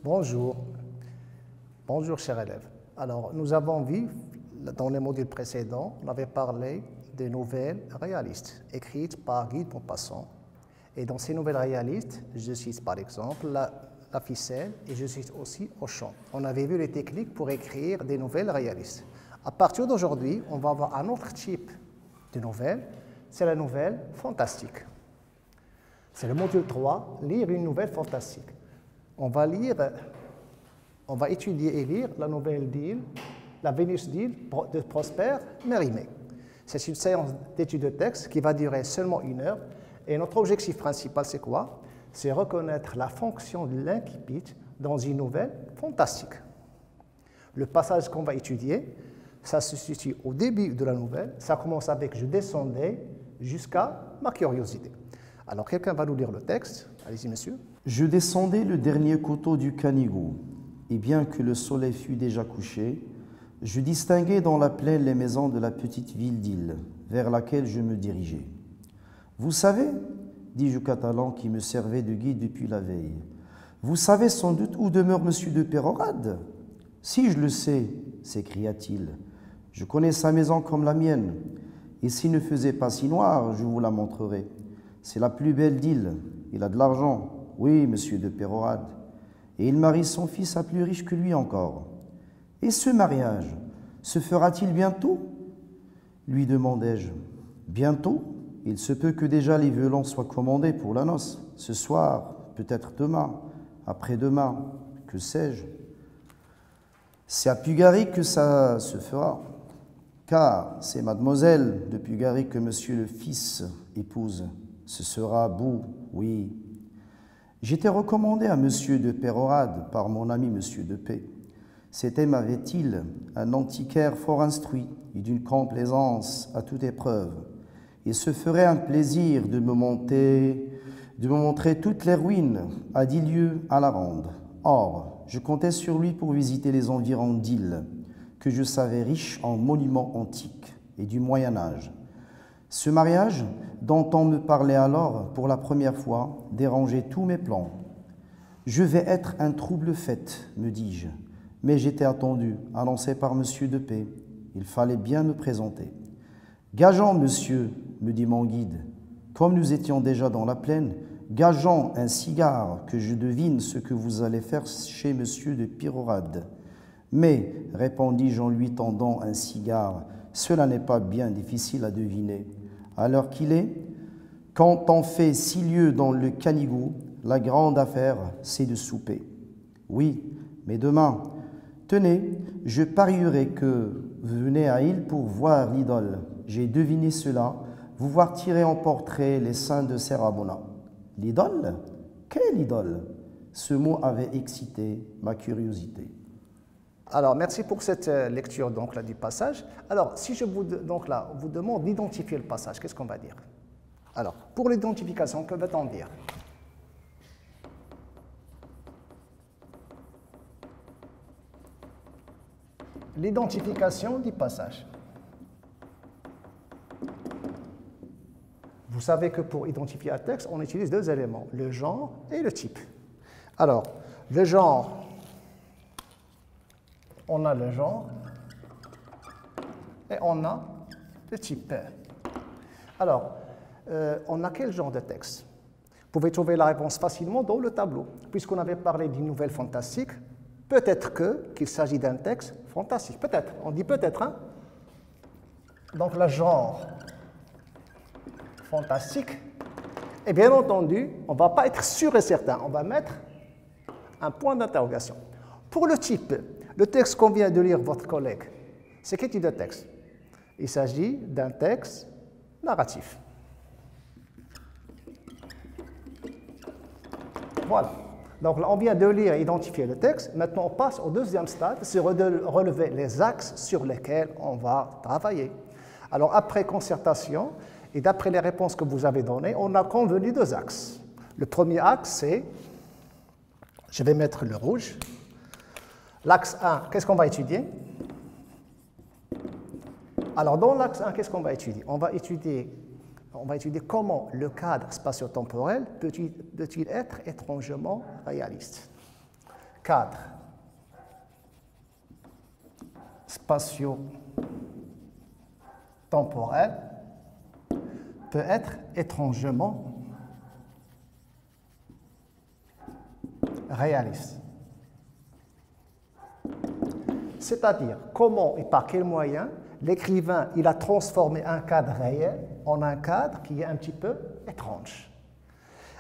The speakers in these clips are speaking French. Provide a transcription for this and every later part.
Bonjour. Bonjour, chers élèves. Alors, nous avons vu, dans les modules précédents, on avait parlé des nouvelles réalistes, écrites par Guy de Maupassant. Et dans ces nouvelles réalistes, je cite par exemple la ficelle et je cite aussi Auchan. On avait vu les techniques pour écrire des nouvelles réalistes. À partir d'aujourd'hui, on va avoir un autre type de nouvelle, c'est la nouvelle fantastique. C'est le module 3, lire une nouvelle fantastique. On va étudier et lire la nouvelle d'Île, la Vénus d'Île de Prosper Mérimée. C'est une séance d'étude de texte qui va durer seulement 1 heure. Et notre objectif principal, c'est quoi? C'est reconnaître la fonction de l'incipit dans une nouvelle fantastique. Le passage qu'on va étudier, ça se situe au début de la nouvelle. Ça commence avec « Je descendais » jusqu'à ma curiosité. Alors, quelqu'un va nous lire le texte. Allez-y, monsieur. Je descendais le dernier coteau du Canigou, et bien que le soleil fût déjà couché, je distinguais dans la plaine les maisons de la petite ville d'Île, vers laquelle je me dirigeais. « Vous savez, dis-je au Catalan qui me servait de guide depuis la veille, vous savez sans doute où demeure monsieur de Pérorade? Si je le sais, s'écria-t-il, je connais sa maison comme la mienne, et s'il ne faisait pas si noir, je vous la montrerai. C'est la plus belle d'Île, il a de l'argent, oui, monsieur de Pérorade, et il marie son fils à plus riche que lui encore. Et ce mariage, se fera-t-il bientôt? Lui demandai-je. Bientôt? Il se peut que déjà les violons soient commandés pour la noce, ce soir, peut-être demain, après-demain, que sais-je. C'est à Pugari que ça se fera, car c'est mademoiselle de Pugari que monsieur le fils épouse. Ce sera beau, oui. J'étais recommandé à monsieur de Pérorade par mon ami monsieur de P. C'était, m'avait-il, un antiquaire fort instruit et d'une complaisance à toute épreuve. Il se ferait un plaisir de me montrer toutes les ruines à 10 lieues à la ronde. Or, je comptais sur lui pour visiter les environs d'Île, que je savais riches en monuments antiques et du Moyen-Âge. Ce mariage, dont on me parlait alors pour la première fois, dérangeait tous mes plans. « Je vais être un trouble fête, me dis-je, mais j'étais attendu, annoncé par monsieur de P. Il fallait bien me présenter. « Gageons, monsieur, me dit mon guide, comme nous étions déjà dans la plaine, gageons un cigare que je devine ce que vous allez faire chez monsieur de Pérorade. Mais, répondis-je en lui tendant un cigare, cela n'est pas bien difficile à deviner. À l'heure qu'il est, quand on fait 6 lieues dans le Canigou, la grande affaire, c'est de souper. Oui, mais demain, tenez, je parierai que vous venez à Île pour voir l'idole. J'ai deviné cela, vous voir tirer en portrait les saints de Serrabona. L'idole? Quelle idole? Ce mot avait excité ma curiosité. Alors, merci pour cette lecture donc, là, du passage. Alors, si je vous demande d'identifier le passage, qu'est-ce qu'on va dire? Alors, pour l'identification, que va-t-on dire? L'identification du passage. Vous savez que pour identifier un texte, on utilise 2 éléments, le genre et le type. Alors, le genre, on a le genre et on a le type. Alors, on a quel genre de texte? Vous pouvez trouver la réponse facilement dans le tableau. Puisqu'on avait parlé d'une nouvelle fantastique, peut-être qu'il s'agit d'un texte fantastique. Peut-être, on dit peut-être. Hein? Donc, le genre fantastique. Et bien entendu, on ne va pas être sûr et certain. On va mettre un point d'interrogation. Pour le type, le texte qu'on vient de lire votre collègue, c'est quel type de texte? Il s'agit d'un texte narratif. Voilà. Donc là, on vient de lire et identifier le texte. Maintenant, on passe au 2e stade, c'est de relever les axes sur lesquels on va travailler. Alors, après concertation et d'après les réponses que vous avez données, on a convenu 2 axes. Le premier axe, c'est, je vais mettre le rouge. L'axe 1, qu'est-ce qu'on va étudier? Alors, dans l'axe 1, qu'est-ce qu'on va étudier? On va étudier comment le cadre spatio-temporel peut-il être étrangement réaliste. cadre spatio-temporel peut être étrangement réaliste. C'est-à-dire, comment et par quel moyen l'écrivain il a transformé un cadre réel en un cadre qui est un petit peu étrange.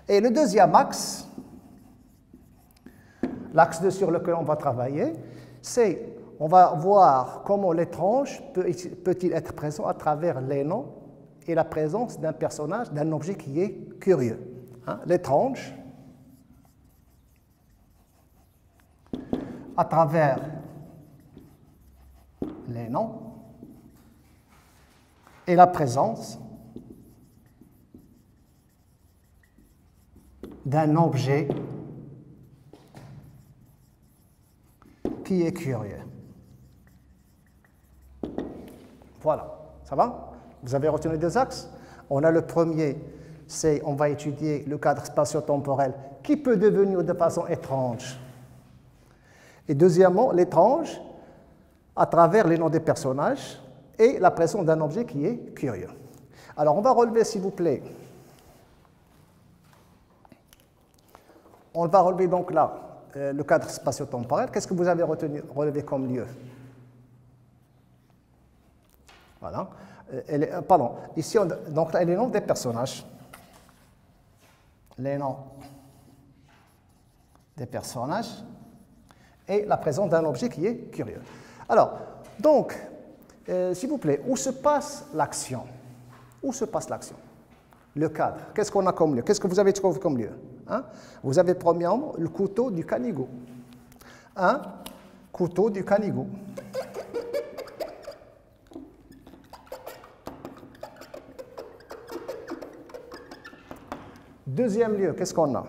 Et le deuxième axe, l'axe sur lequel on va travailler, c'est on va voir comment l'étrange peut-il être présent à travers les noms et la présence d'un personnage, d'un objet qui est curieux. Hein? L'étrange, à travers les noms et la présence d'un objet qui est curieux. Voilà, ça va? Vous avez retenu deux axes? On a le premier, c'est on va étudier le cadre spatio-temporel qui peut devenir de façon étrange. Et deuxièmement, l'étrange à travers les noms des personnages et la présence d'un objet qui est curieux. Alors, on va relever, s'il vous plaît. On va relever donc là le cadre spatio-temporel. Qu'est-ce que vous avez relevé comme lieu? Voilà. Pardon. Ici, donc là, les noms des personnages. Les noms des personnages et la présence d'un objet qui est curieux. Alors, donc, s'il vous plaît, où se passe l'action? Où se passe l'action? Le cadre. Qu'est-ce qu'on a comme lieu? Qu'est-ce que vous avez trouvé comme lieu? Hein? Vous avez premièrement le couteau du canigo. Un couteau du canigo. Deuxième lieu, qu'est-ce qu'on a?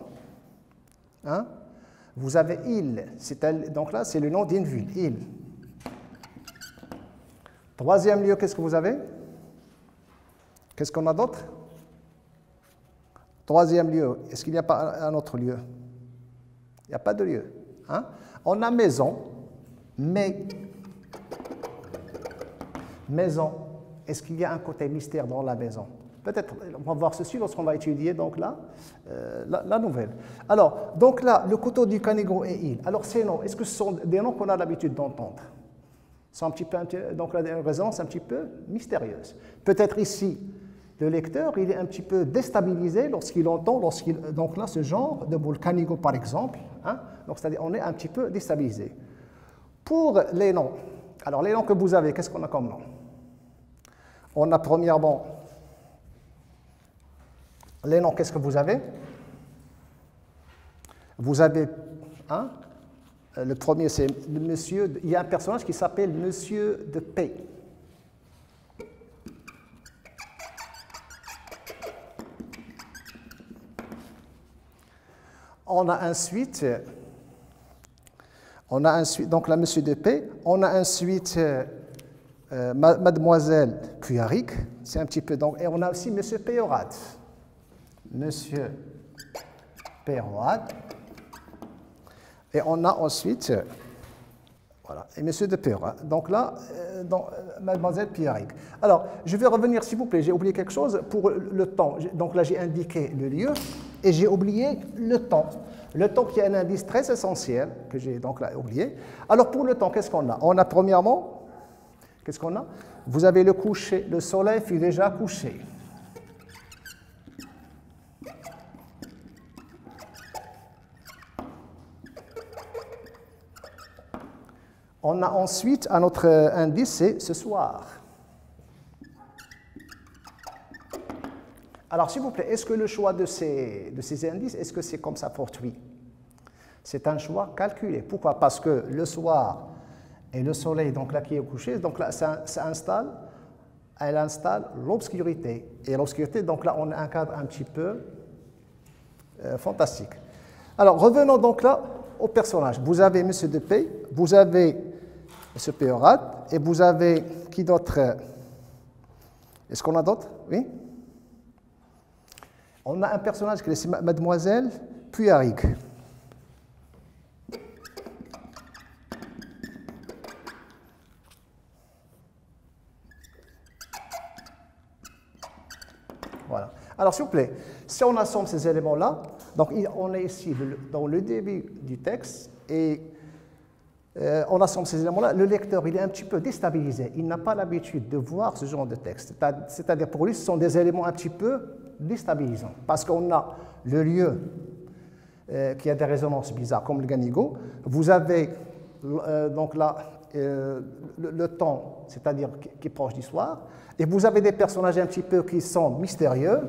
Hein? Vous avez île. Donc là, c'est le nom d'une ville, île. Troisième lieu, qu'est-ce que vous avez? Qu'est-ce qu'on a d'autre? Troisième lieu, est-ce qu'il n'y a pas un autre lieu? Il n'y a pas de lieu. Hein? On a maison, mais maison, est-ce qu'il y a un côté mystère dans la maison? Peut-être, on va voir ceci lorsqu'on va étudier donc là, la nouvelle. Alors, donc là, le couteau du canigo et île. Alors ces noms, est-ce que ce sont des noms qu'on a l'habitude d'entendre? C'est un petit peu, donc la résonance un petit peu mystérieuse. Peut-être ici, le lecteur, il est un petit peu déstabilisé lorsqu'il entend, donc là, ce genre de boule canigo par exemple. Hein? Donc c'est-à-dire, on est un petit peu déstabilisé. Pour les noms, alors les noms que vous avez, qu'est-ce qu'on a comme nom? On a premièrement les noms, qu'est-ce que vous avez? Vous avez, hein? Le premier, c'est monsieur, il y a un personnage qui s'appelle Monsieur de P. On a ensuite, donc la Monsieur de P. On a ensuite Mademoiselle Cuillaric, c'est un petit peu, donc, et on a aussi Monsieur Péorat. Monsieur Péorat. Et on a ensuite, voilà, et Monsieur de Péorat. Donc là, Mademoiselle Cuillaric. Alors, je vais revenir, s'il vous plaît, j'ai oublié quelque chose pour le temps. Donc là, j'ai indiqué le lieu et j'ai oublié le temps. Le temps qui est un indice très essentiel, que j'ai donc là oublié. Alors, pour le temps, qu'est-ce qu'on a? On a premièrement, qu'est-ce qu'on a? Vous avez le coucher, le soleil fut déjà couché. On a ensuite un autre indice, c'est ce soir. Alors, s'il vous plaît, est-ce que le choix de ces indices, est-ce que c'est comme ça fortuit? C'est un choix calculé. Pourquoi? Parce que le soir et le soleil, donc là qui est couché, donc là, elle installe l'obscurité. Et l'obscurité, donc là, on a un cadre un petit peu fantastique. Alors, revenons donc là au personnage. Vous avez Monsieur de P, vous avez Monsieur Péorat, et vous avez qui d'autre? Est-ce qu'on a d'autres? Oui? On a un personnage qui est Mademoiselle Cuillaric. Alors, s'il vous plaît, si on assemble ces éléments-là, donc on est ici dans le début du texte et on assemble ces éléments-là, le lecteur il est un petit peu déstabilisé. Il n'a pas l'habitude de voir ce genre de texte. C'est-à-dire pour lui, ce sont des éléments un petit peu déstabilisants. Parce qu'on a le lieu qui a des résonances bizarres, comme le ganigo. Vous avez donc là le temps, c'est-à-dire qui est proche du soir. Et vous avez des personnages un petit peu qui sont mystérieux,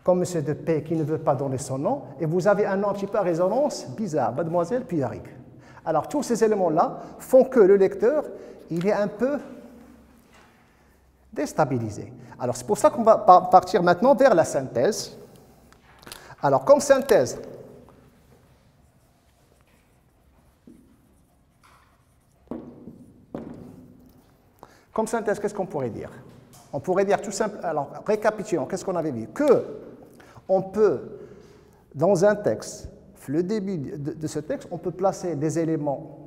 comme M. de P qui ne veut pas donner son nom. Et vous avez un nom un petit peu à résonance bizarre, Mademoiselle Pierrick. Alors, tous ces éléments-là font que le lecteur, il est un peu déstabilisé. Alors, c'est pour ça qu'on va partir maintenant vers la synthèse. Alors, comme synthèse, qu'est-ce qu'on pourrait dire? On pourrait dire tout simplement, alors, récapitulons, qu'est-ce qu'on avait vu? On peut, dans un texte, le début de ce texte, on peut placer des éléments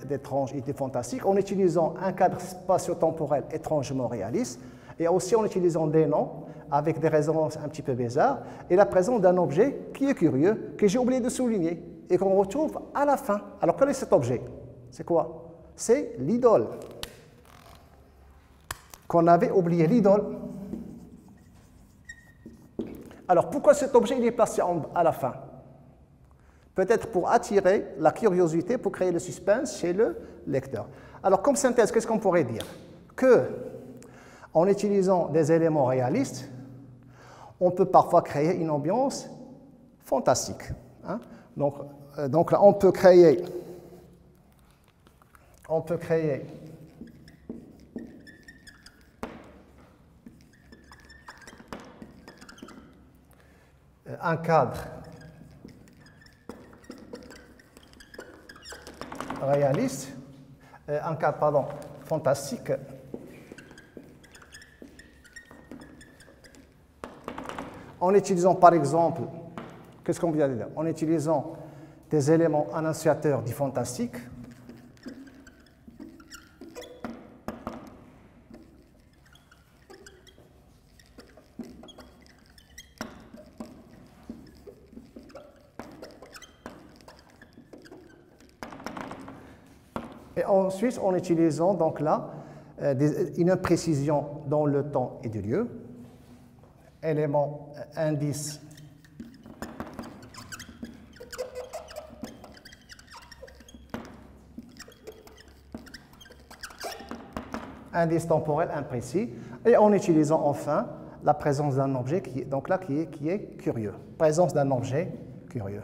d'étrange et de fantastique en utilisant un cadre spatio-temporel étrangement réaliste et aussi en utilisant des noms avec des résonances un petit peu bizarres et la présence d'un objet qui est curieux, que j'ai oublié de souligner et qu'on retrouve à la fin. Alors, quel est cet objet? C'est quoi? C'est l'idole. Qu'on avait oublié, l'idole. Alors, pourquoi cet objet il est placé à la fin? Peut-être pour attirer la curiosité, pour créer le suspense chez le lecteur. Alors, comme synthèse, qu'est-ce qu'on pourrait dire? Que, en utilisant des éléments réalistes, on peut parfois créer une ambiance fantastique. Hein? Donc là, on peut créer un cadre réaliste, un cadre, pardon, fantastique, en utilisant par exemple, qu'est-ce qu'on vient de dire? En utilisant des éléments annonciateurs du fantastique, et ensuite en utilisant donc là une imprécision dans le temps et du lieu, élément indice temporel imprécis, et en utilisant enfin la présence d'un objet qui est curieux. Présence d'un objet curieux.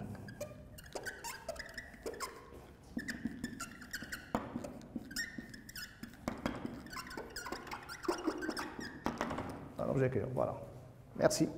Un objet curieux, voilà. Merci.